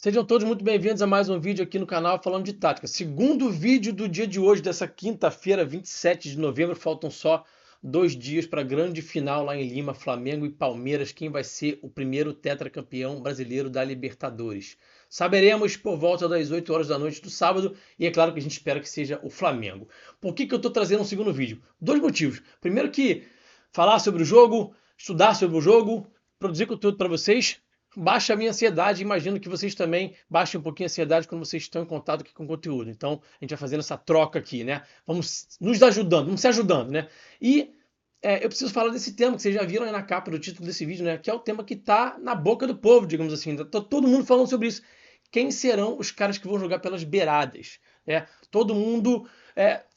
Sejam todos muito bem-vindos a mais um vídeo aqui no canal falando de tática. Segundo vídeo do dia de hoje, dessa quinta-feira, 27 de novembro. Faltam só 2 dias para a grande final lá em Lima, Flamengo e Palmeiras. Quem vai ser o primeiro tetracampeão brasileiro da Libertadores? Saberemos por volta das 8 horas da noite do sábado e é claro que a gente espera que seja o Flamengo. Por que eu estou trazendo um segundo vídeo? Dois motivos. Primeiro que falar sobre o jogo, estudar sobre o jogo, produzir conteúdo para vocês baixa a minha ansiedade. Imagino que vocês também baixem um pouquinho a ansiedade quando vocês estão em contato aqui com o conteúdo. Então, a gente vai fazendo essa troca aqui, né? Vamos nos ajudando, vamos se ajudando, né? E eu preciso falar desse tema que vocês já viram aí na capa do título desse vídeo, né? Que é o tema que tá na boca do povo, digamos assim. Tá todo mundo falando sobre isso. Quem serão os caras que vão jogar pelas beiradas? Todo mundo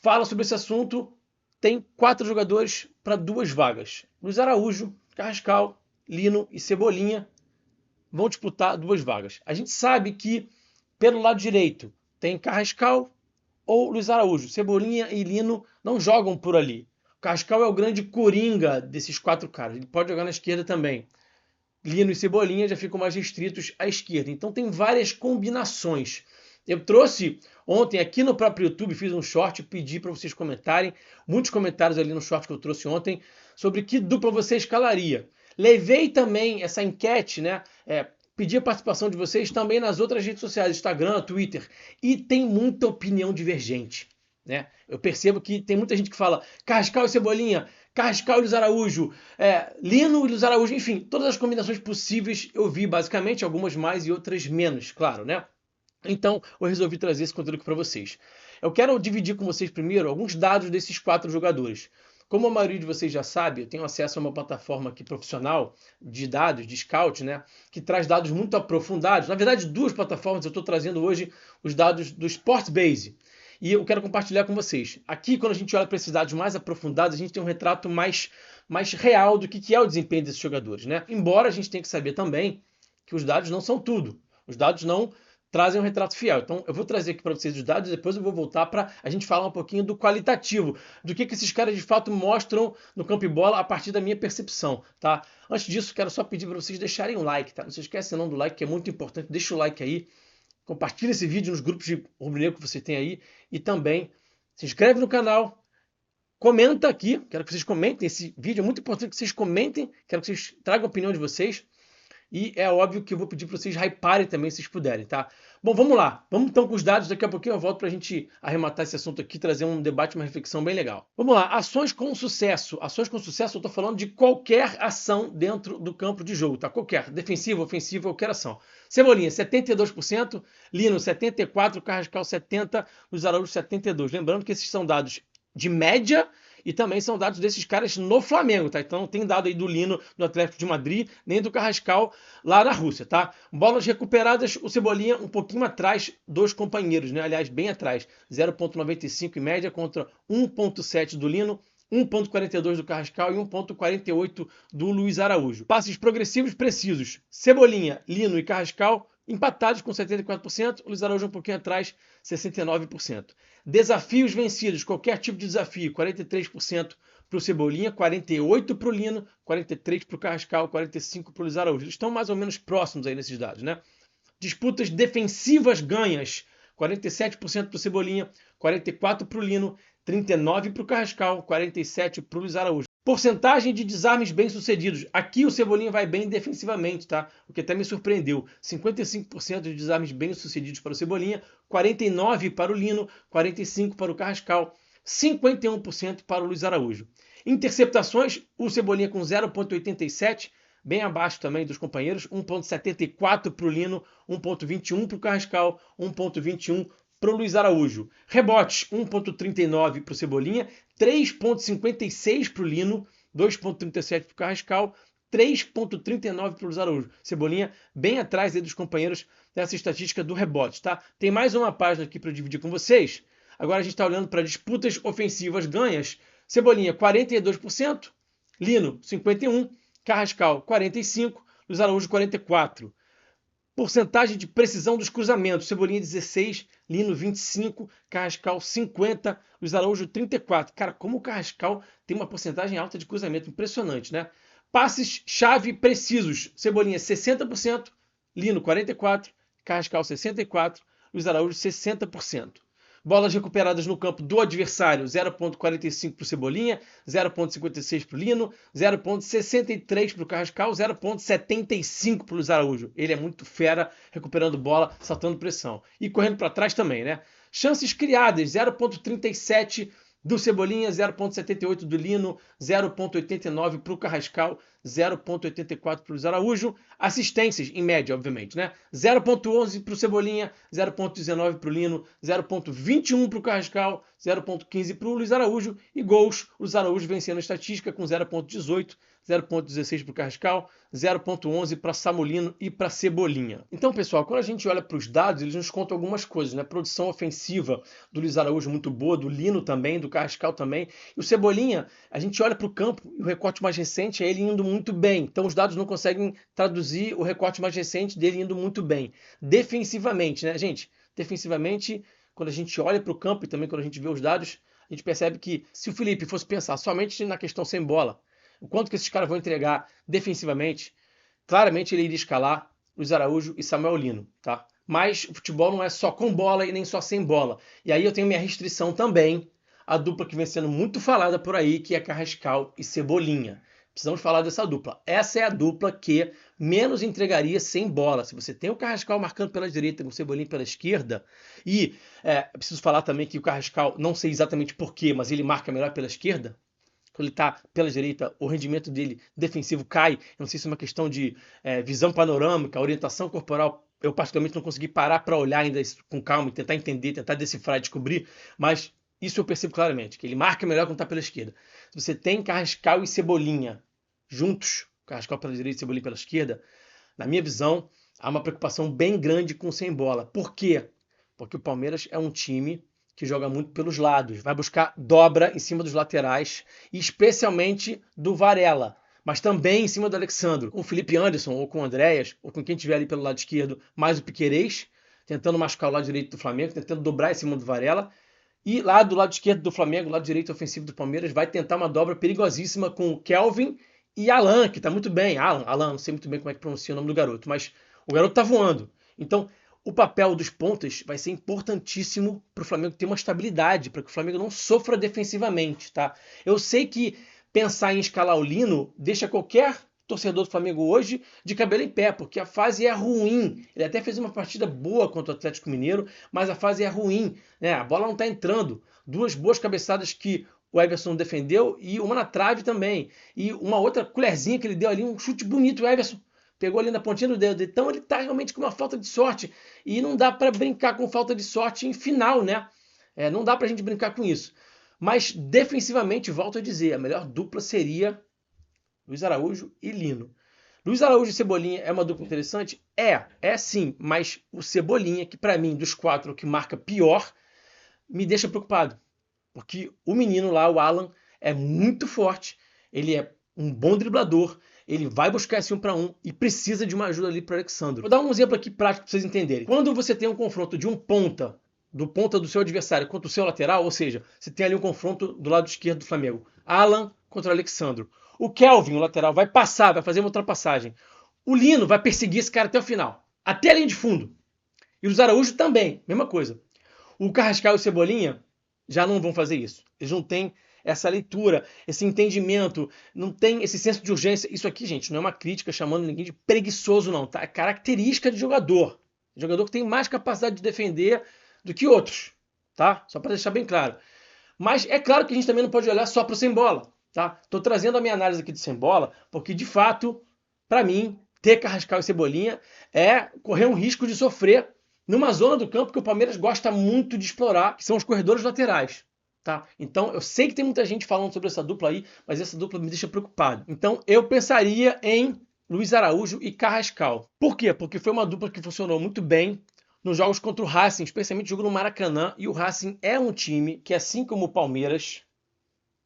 fala sobre esse assunto. Tem 4 jogadores para 2 vagas. Luiz Araújo, Carrascal, Lino e Cebolinha vão disputar 2 vagas. A gente sabe que pelo lado direito tem Carrascal ou Luiz Araújo. Cebolinha e Lino não jogam por ali. O Carrascal é o grande coringa desses 4 caras. Ele pode jogar na esquerda também. Lino e Cebolinha já ficam mais restritos à esquerda. Então tem várias combinações. Eu trouxe ontem aqui no próprio YouTube, fiz um short, pedi para vocês comentarem. Muitos comentários ali no short que eu trouxe ontem sobre que dupla você escalaria. Levei também essa enquete, né? Pedi a participação de vocês também nas outras redes sociais, Instagram, Twitter. E tem muita opinião divergente, né? Eu percebo que tem muita gente que fala Carrascal e Cebolinha, Carrascal e Luiz Araújo, Lino e Luiz Araújo, enfim, todas as combinações possíveis eu vi basicamente, algumas mais e outras menos, claro, né? Então eu resolvi trazer esse conteúdo aqui para vocês. Eu quero dividir com vocês primeiro alguns dados desses 4 jogadores. Como a maioria de vocês já sabe, eu tenho acesso a uma plataforma aqui profissional de dados, de scout, né, que traz dados muito aprofundados. Na verdade, 2 plataformas. Eu estou trazendo hoje os dados do Sportbase. E eu quero compartilhar com vocês. Aqui, quando a gente olha para esses dados mais aprofundados, a gente tem um retrato mais real do que é o desempenho desses jogadores, né? Embora a gente tenha que saber também que os dados não são tudo. Os dados não trazem um retrato fiel. Então, eu vou trazer aqui para vocês os dados e depois eu vou voltar para a gente falar um pouquinho do qualitativo, do que esses caras de fato mostram no campo e bola a partir da minha percepção, tá? Antes disso, quero só pedir para vocês deixarem um like, tá? Não se esquece não do like, que é muito importante. Deixa o like aí, compartilha esse vídeo nos grupos de rubro-negro que você tem aí e também se inscreve no canal, comenta aqui, quero que vocês comentem esse vídeo, é muito importante que vocês comentem, quero que vocês tragam a opinião de vocês. E é óbvio que eu vou pedir para vocês hyparem também, se vocês puderem, tá? Bom, vamos lá. Vamos então com os dados. Daqui a pouquinho eu volto para a gente arrematar esse assunto aqui, trazer um debate, uma reflexão bem legal. Vamos lá. Ações com sucesso. Ações com sucesso, eu estou falando de qualquer ação dentro do campo de jogo, tá? Qualquer. Defensiva, ofensiva, qualquer ação. Cebolinha, 72%. Lino, 74%. Carrascal, 70%. Luiz Araújo, 72%. Lembrando que esses são dados de média e também são dados desses caras no Flamengo, tá? Então não tem dado aí do Lino no Atlético de Madrid, nem do Carrascal lá na Rússia, tá? Bolas recuperadas, o Cebolinha um pouquinho atrás dos companheiros, né? Aliás, bem atrás. 0,95 em média contra 1,7 do Lino, 1,42 do Carrascal e 1,48 do Luiz Araújo. Passes progressivos precisos. Cebolinha, Lino e Carrascal empatados com 74%, o Luiz Araújo um pouquinho atrás, 69%. Desafios vencidos, qualquer tipo de desafio, 43% para o Cebolinha, 48% para o Lino, 43% para o Carrascal, 45% para o Luiz Araújo. Eles estão mais ou menos próximos aí nesses dados, né? Disputas defensivas ganhas, 47% para o Cebolinha, 44% para o Lino, 39% para o Carrascal, 47% para o Luiz Araújo. Porcentagem de desarmes bem-sucedidos. Aqui o Cebolinha vai bem defensivamente, tá? O que até me surpreendeu. 55% de desarmes bem-sucedidos para o Cebolinha, 49% para o Lino, 45% para o Carrascal, 51% para o Luiz Araújo. Interceptações, o Cebolinha com 0,87, bem abaixo também dos companheiros, 1,74 para o Lino, 1,21 para o Carrascal, 1,21 para o Luiz Araújo. Rebotes, 1,39 para o Cebolinha, 3,56 para o Lino, 2,37 para o Carrascal, 3,39 para o Luiz Araújo. Cebolinha bem atrás dos companheiros dessa estatística do rebote, tá? Tem mais uma página aqui para dividir com vocês. Agora a gente está olhando para disputas ofensivas ganhas. Cebolinha, 42%, Lino, 51%, Carrascal, 45%, Luiz Araújo, 44%. Porcentagem de precisão dos cruzamentos. Cebolinha 16, Lino 25, Carrascal 50, Luiz Araújo 34. Cara, como o Carrascal tem uma porcentagem alta de cruzamento. Impressionante, né? Passes chave precisos. Cebolinha 60%, Lino 44, Carrascal 64%, Luiz Araújo 60%. Bolas recuperadas no campo do adversário, 0,45 para o Cebolinha, 0,56 para o Lino, 0,63 para o Carrascal, 0,75 para o Luiz Araújo. Ele é muito fera recuperando bola, saltando pressão. E correndo para trás também, né? Chances criadas, 0,37 do Cebolinha, 0,78 do Lino, 0,89 para o Carrascal, 0,84 para o Luiz Araújo. Assistências, em média, obviamente, né? 0,11 para o Cebolinha, 0,19 para o Lino, 0,21 para o Carrascal, 0,15 para o Luiz Araújo. E gols, o Luiz Araújo vencendo a estatística com 0,18, 0,16 para o Carrascal, 0,11 para Samulino e para Cebolinha. Então, pessoal, quando a gente olha para os dados, eles nos contam algumas coisas, né? Produção ofensiva do Luiz Araújo muito boa, do Lino também, do Carrascal também. E o Cebolinha, a gente olha para o campo e o recorte mais recente é ele indo muito bem. Então, os dados não conseguem traduzir o recorte mais recente dele indo muito bem. Defensivamente, né, gente? Defensivamente, quando a gente olha para o campo e também quando a gente vê os dados, a gente percebe que se o Felipe fosse pensar somente na questão sem bola, o quanto que esses caras vão entregar defensivamente, claramente ele iria escalar Luiz Araújo e Samuel Lino, tá? Mas o futebol não é só com bola e nem só sem bola. E aí eu tenho minha restrição também, a dupla que vem sendo muito falada por aí, que é Carrascal e Cebolinha. Precisamos falar dessa dupla. Essa é a dupla que menos entregaria sem bola. Se você tem o Carrascal marcando pela direita e o Cebolinha pela esquerda, e preciso falar também que o Carrascal, não sei exatamente porquê, mas ele marca melhor pela esquerda. Quando ele está pela direita, o rendimento dele defensivo cai. Eu não sei se é uma questão de visão panorâmica, orientação corporal. Eu particularmente não consegui parar para olhar ainda isso com calma e tentar entender, tentar decifrar e descobrir, mas isso eu percebo claramente, que ele marca melhor quando está pela esquerda. Se você tem Carrascal e Cebolinha juntos, Carrascal pela direita e Cebolinha pela esquerda, na minha visão, há uma preocupação bem grande com sem bola. Por quê? Porque o Palmeiras é um time que joga muito pelos lados, vai buscar dobra em cima dos laterais, e especialmente do Varela, mas também em cima do Alexandro, com o Felipe Anderson, ou com o Andréas, ou com quem estiver ali pelo lado esquerdo, mais o Piquerez, tentando machucar o lado direito do Flamengo, tentando dobrar em cima do Varela, e lá do lado esquerdo do Flamengo, lado direito ofensivo do Palmeiras, vai tentar uma dobra perigosíssima com o Kelvin e Alan, que está muito bem. Alan, não sei muito bem como é que pronuncia o nome do garoto, mas o garoto está voando. Então, o papel dos pontas vai ser importantíssimo para o Flamengo ter uma estabilidade, para que o Flamengo não sofra defensivamente, tá? Eu sei que pensar em escalar o Lino deixa qualquer torcedor do Flamengo hoje de cabelo em pé, porque a fase é ruim. Ele até fez uma partida boa contra o Atlético Mineiro, mas a fase é ruim, né? A bola não está entrando. Duas boas cabeçadas que o Everson defendeu e uma na trave também. E uma outra colherzinha que ele deu ali, um chute bonito, o Everson pegou ali na pontinha do dedo. Então ele tá realmente com uma falta de sorte. E não dá para brincar com falta de sorte em final, né? Não dá pra gente brincar com isso. Mas defensivamente, volto a dizer, a melhor dupla seria Luiz Araújo e Lino. Luiz Araújo e Cebolinha é uma dupla interessante? É sim. Mas o Cebolinha, que pra mim, dos quatro, o que marca pior, me deixa preocupado. Porque o menino lá, o Alan, é muito forte. Ele é um bom driblador. Ele vai buscar esse 1 para 1 e precisa de uma ajuda ali para o Alexandre. Vou dar um exemplo aqui prático para vocês entenderem. Quando você tem um confronto de um ponta, do ponta do seu adversário contra o seu lateral, ou seja, você tem ali um confronto do lado esquerdo do Flamengo. Alan contra o Alexandre. O Kelvin, o lateral, vai passar, vai fazer uma ultrapassagem. O Lino vai perseguir esse cara até o final. Até a linha de fundo. E o Araújo também, mesma coisa. O Carrascal e o Cebolinha já não vão fazer isso. Eles não têm essa leitura, esse entendimento, não tem esse senso de urgência. Isso aqui, gente, não é uma crítica chamando ninguém de preguiçoso, não, tá? É característica de jogador. Jogador que tem mais capacidade de defender do que outros, tá? Só para deixar bem claro. Mas é claro que a gente também não pode olhar só para o sem bola, tá? Tô trazendo a minha análise aqui de sem bola, porque de fato, para mim, ter Carrascal e Cebolinha é correr um risco de sofrer numa zona do campo que o Palmeiras gosta muito de explorar, que são os corredores laterais. Tá? Então, eu sei que tem muita gente falando sobre essa dupla aí, mas essa dupla me deixa preocupado. Então, eu pensaria em Luiz Araújo e Carrascal. Por quê? Porque foi uma dupla que funcionou muito bem nos jogos contra o Racing, especialmente o jogo no Maracanã, e o Racing é um time que, assim como o Palmeiras,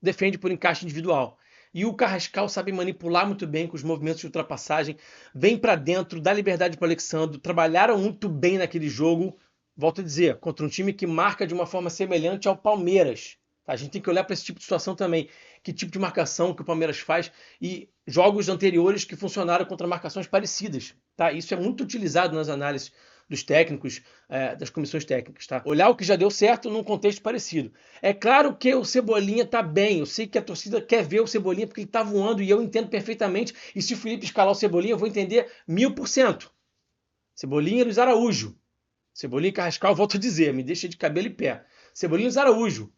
defende por encaixe individual. E o Carrascal sabe manipular muito bem com os movimentos de ultrapassagem, vem para dentro, dá liberdade para o Alexandre, trabalharam muito bem naquele jogo. Volto a dizer, contra um time que marca de uma forma semelhante ao Palmeiras. A gente tem que olhar para esse tipo de situação também. Que tipo de marcação que o Palmeiras faz e jogos anteriores que funcionaram contra marcações parecidas. Tá? Isso é muito utilizado nas análises dos técnicos, das comissões técnicas, tá? Olhar o que já deu certo num contexto parecido. É claro que o Cebolinha tá bem, eu sei que a torcida quer ver o Cebolinha porque ele tá voando e eu entendo perfeitamente, e se o Felipe escalar o Cebolinha eu vou entender 1000%. Cebolinha e Luiz Araújo. Cebolinha e Carrascal, volto a dizer, me deixa de cabelo e pé. Cebolinha e Luiz Araújo.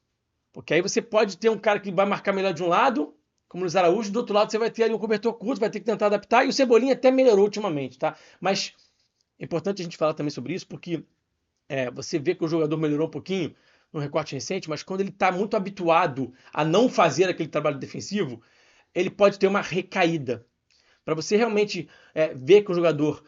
Porque aí você pode ter um cara que vai marcar melhor de um lado, como o Luiz Araújo, do outro lado você vai ter ali um cobertor curto, vai ter que tentar adaptar, e o Cebolinha até melhorou ultimamente, tá? Mas é importante a gente falar também sobre isso, porque você vê que o jogador melhorou um pouquinho no recorte recente, mas quando ele está muito habituado a não fazer aquele trabalho defensivo, ele pode ter uma recaída. Para você realmente ver que o jogador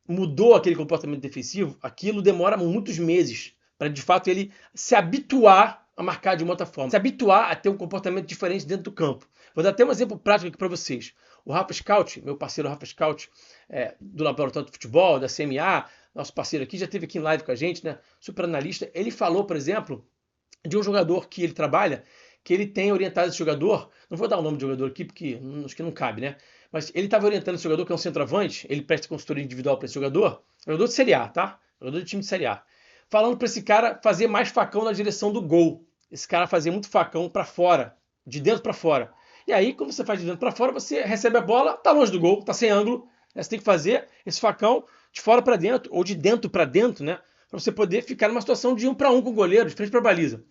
mudou aquele comportamento defensivo, aquilo demora muitos meses para de fato ele se habituar a marcar de uma outra forma, se habituar a ter um comportamento diferente dentro do campo. Vou dar até um exemplo prático aqui para vocês. O Rafa Scout, meu parceiro Rafa Scout, do Laboratório de Futebol, da CMA, nosso parceiro aqui, já esteve aqui em live com a gente, né? Super analista. Ele falou, por exemplo, de um jogador que ele trabalha, que ele tem orientado esse jogador, não vou dar o nome do jogador aqui, porque acho que não cabe, né? Mas ele estava orientando esse jogador, que é um centroavante, ele presta consultoria individual para esse jogador de Série A, tá? Jogador de time de Série A. Falando para esse cara fazer mais facão na direção do gol. Esse cara fazia muito facão para fora, de dentro para fora. E aí, quando você faz de dentro para fora, você recebe a bola, tá longe do gol, tá sem ângulo, né? Você tem que fazer esse facão de fora para dentro, ou de dentro para dentro, né? Para você poder ficar numa situação de 1 para 1 com o goleiro, de frente para a baliza.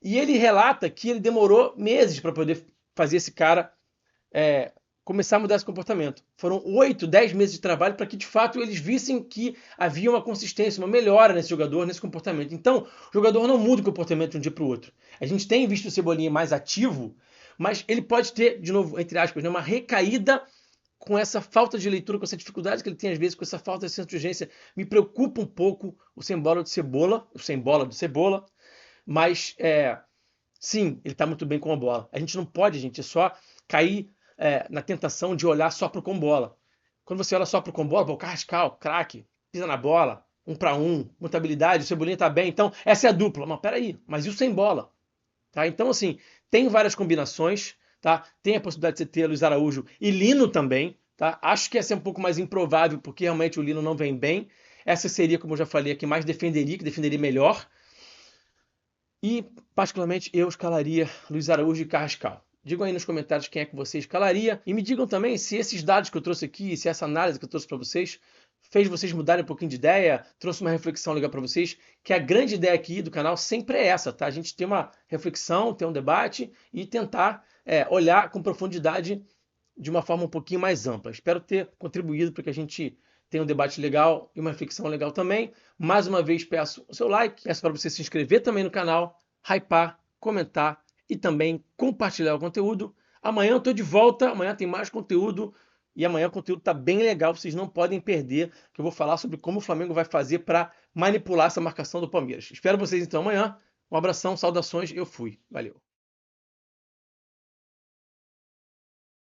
E ele relata que ele demorou meses para poder fazer esse cara começar a mudar esse comportamento. Foram 8, 10 meses de trabalho para que, de fato, eles vissem que havia uma consistência, uma melhora nesse jogador, nesse comportamento. Então, o jogador não muda o comportamento de um dia para o outro. A gente tem visto o Cebolinha mais ativo, mas ele pode ter, de novo, entre aspas, uma recaída com essa falta de leitura, com essa dificuldade que ele tem às vezes, com essa falta de senso de urgência. Me preocupa um pouco o sem bola do Cebola, mas sim, ele está muito bem com a bola. A gente não pode, gente, só cair na tentação de olhar só para o com bola. Quando você olha só para o com bola, o Carrascal, craque, pisa na bola, 1 para 1, muita habilidade, o Cebolinha está bem, então essa é a dupla. Mas peraí, mas e o sem bola? Tá? Então, assim, tem várias combinações, tá? Tem a possibilidade de você ter Luiz Araújo e Lino também, tá? Acho que essa é um pouco mais improvável, porque realmente o Lino não vem bem. Essa seria, como eu já falei, a que mais defenderia, que defenderia melhor. E, particularmente, eu escalaria Luiz Araújo e Carrascal. Digam aí nos comentários quem é que você escalaria. E me digam também se esses dados que eu trouxe aqui, se essa análise que eu trouxe para vocês, fez vocês mudarem um pouquinho de ideia, trouxe uma reflexão legal para vocês, que a grande ideia aqui do canal sempre é essa, tá? A gente ter uma reflexão, ter um debate e tentar olhar com profundidade de uma forma um pouquinho mais ampla. Espero ter contribuído para que a gente tenha um debate legal e uma reflexão legal também. Mais uma vez peço o seu like, peço para você se inscrever também no canal, hypar, comentar e também compartilhar o conteúdo. Amanhã eu estou de volta, amanhã tem mais conteúdo e amanhã o conteúdo está bem legal, vocês não podem perder, que eu vou falar sobre como o Flamengo vai fazer para manipular essa marcação do Palmeiras. Espero vocês então amanhã. Um abração, saudações, eu fui. Valeu.